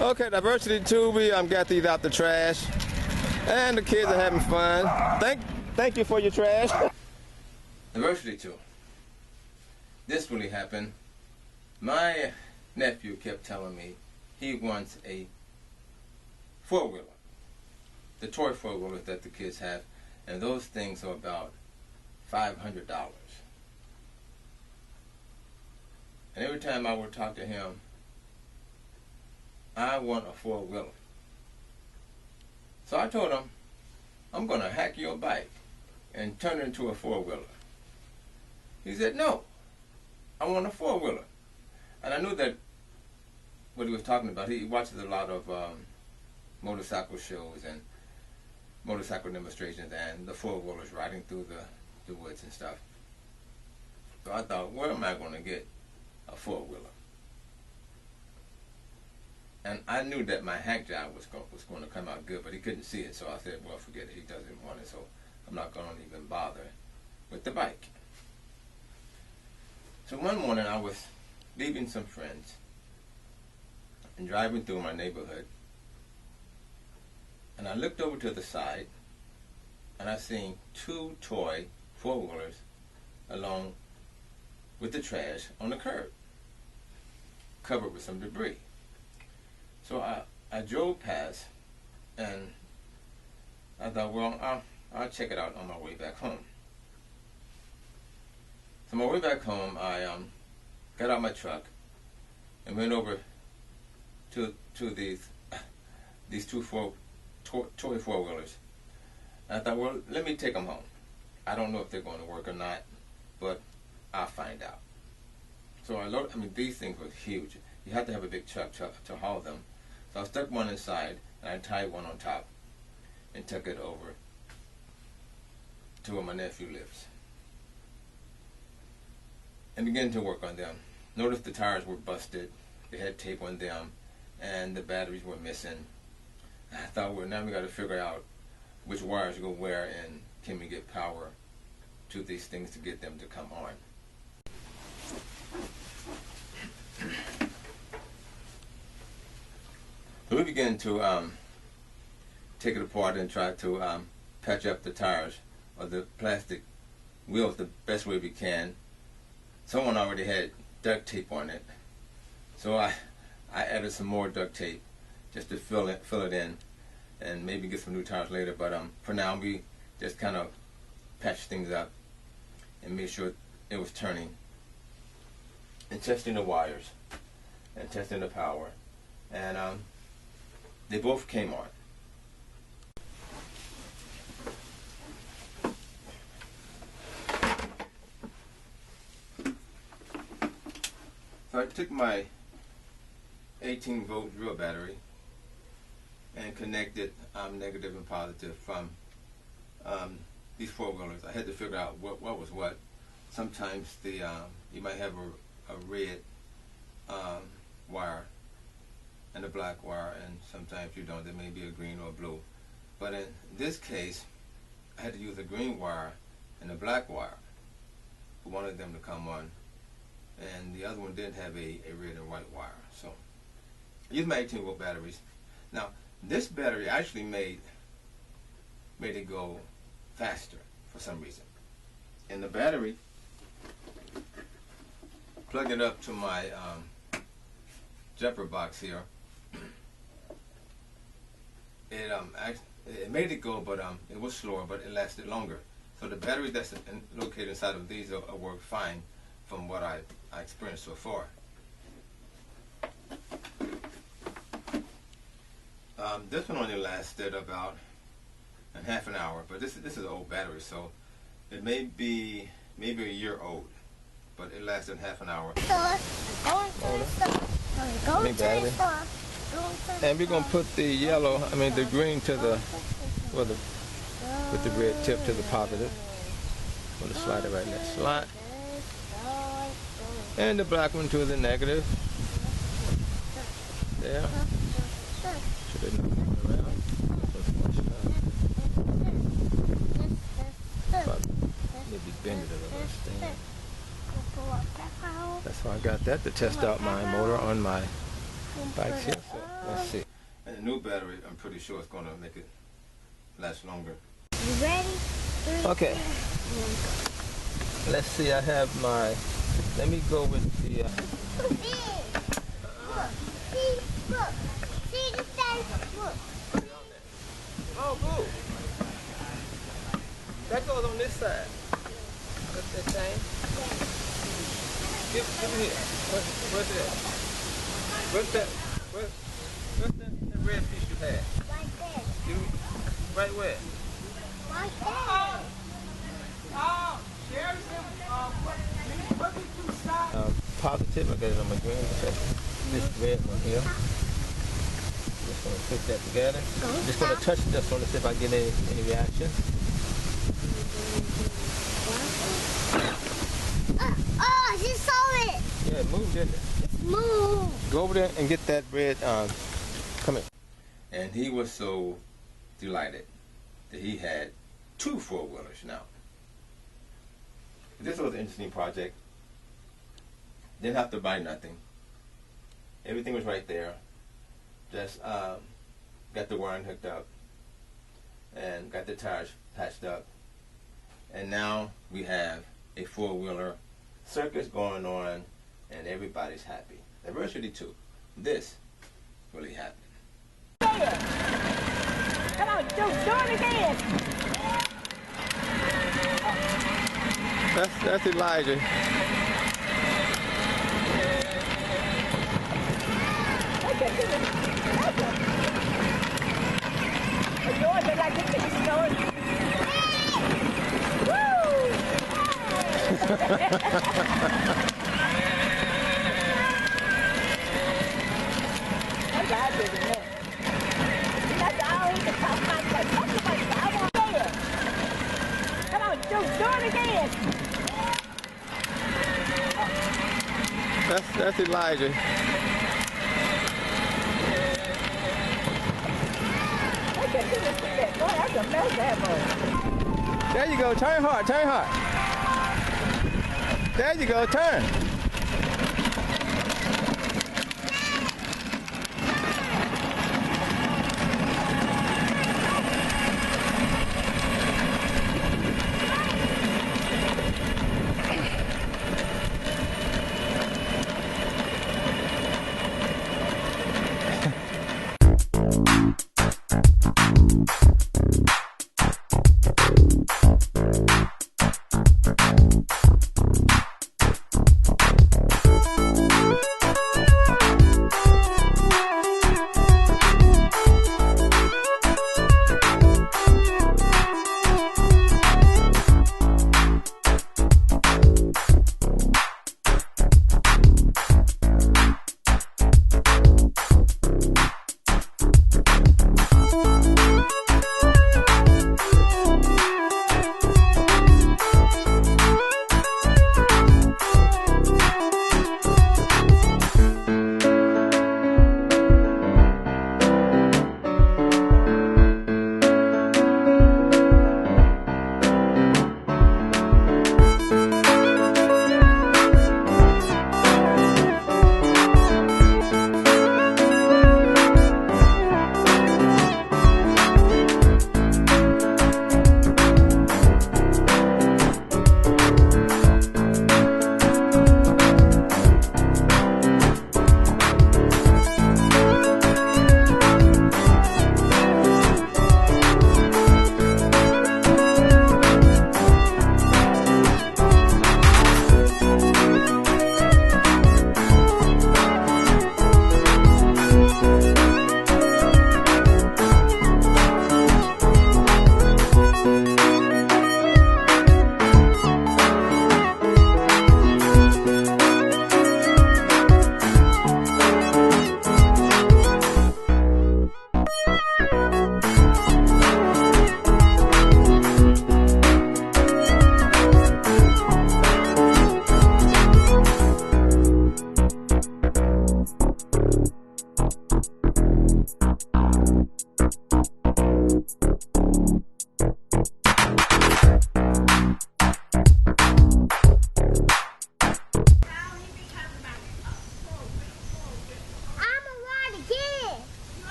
Okay, diversity Tubi, got these out the trash. And the kids are having fun. Thank you for your trash. Diversity 2. This really happened. My nephew kept telling me he wants a four-wheeler. The toy four-wheelers that the kids have. And those things are about $500. And every time I would talk to him, I want a four-wheeler. So I told him, I'm going to hack your bike and turn it into a four-wheeler. He said, no, I want a four-wheeler. And I knew that what he was talking about, he watches a lot of motorcycle shows and motorcycle demonstrations and the four-wheelers riding through the woods and stuff. So I thought, where am I going to get a four-wheeler? And I knew that my hack job was going to come out good, but he couldn't see it, so I said, well, forget it. He doesn't want it, so I'm not going to even bother with the bike. So one morning I was leaving some friends and driving through my neighborhood, and I looked over to the side, and I seen two toy four-wheelers along with the trash on the curb, covered with some debris. So I drove past, and I thought, well, I'll check it out on my way back home. So on my way back home, I got out my truck and went over to these two toy four-wheelers. And I thought, well, let me take them home. I don't know if they're going to work or not, but I'll find out. So these things were huge. You had to have a big truck to haul them. So I stuck one inside, and I tied one on top, and took it over to where my nephew lives. And began to work on them. Noticed the tires were busted, they had tape on them, and the batteries were missing. I thought, well, now we got to figure out which wires go where, and can we get power to these things to get them to come on. So we began to take it apart and try to patch up the tires or the plastic wheels the best way we can. Someone already had duct tape on it, so I added some more duct tape just to fill it in and maybe get some new tires later. But for now, we just kind of patched things up and made sure it was turning, and testing the wires and testing the power, and they both came on. So I took my 18-volt drill battery and connected negative and positive from these four-wheelers. I had to figure out what was what. Sometimes you might have a red wire and a black wire, and sometimes you don't. There may be a green or a blue. But in this case, I had to use a green wire and a black wire for one of them to come on, and the other one did have a red and white wire. So I used my 18-volt batteries. Now, this battery actually made it go faster for some reason. And the battery, plugged it up to my jumper box here. It made it go, but it was slower, but it lasted longer. So the battery that's located inside of these are work fine from what I experienced so far. This one only lasted about half an hour, but this is an old battery, so it may be maybe a year old, but it lasted half an hour. And we're gonna put the the green to the with the red tip to the positive. I'm gonna slide it right in that slot, and the black one to the negative. There. Should have moved around. Maybe bend it a little. Stand. That's why I got that to test out my motor on my bikes here. So Let's see. And the new battery, I'm pretty sure it's going to make it last longer. You ready? Okay. Let's see, I have my, let me go with the, See the face? Look. oh, boo. That goes on this side. What's that thing? Give me here. What's that? What's that? What's that red piece you had? Right there. Give me, right where? Right there. Positive, I got it on my green. This red one here. Just gonna put that together. I'm just gonna touch this one to see if I get any reaction. Oh, I just saw it. Yeah, it moved, didn't it? It's moved. Go over there and get that red, come here. And he was so delighted that he had 2 4-wheelers now. This was an interesting project. Didn't have to buy nothing. Everything was right there. Just got the wiring hooked up and got the tires patched up. And now we have a 4-wheeler circus going on and everybody's happy. Diversity too. This really happened. Come on, do it again. That's Elijah. Yours are like a piece yours. Woo! That's how I did it. That's all the top like that. I want there. Come on, do it again. That's Elijah. Boy, that's a mess, that boy. There you go, turn hard, turn hard. There you go, turn.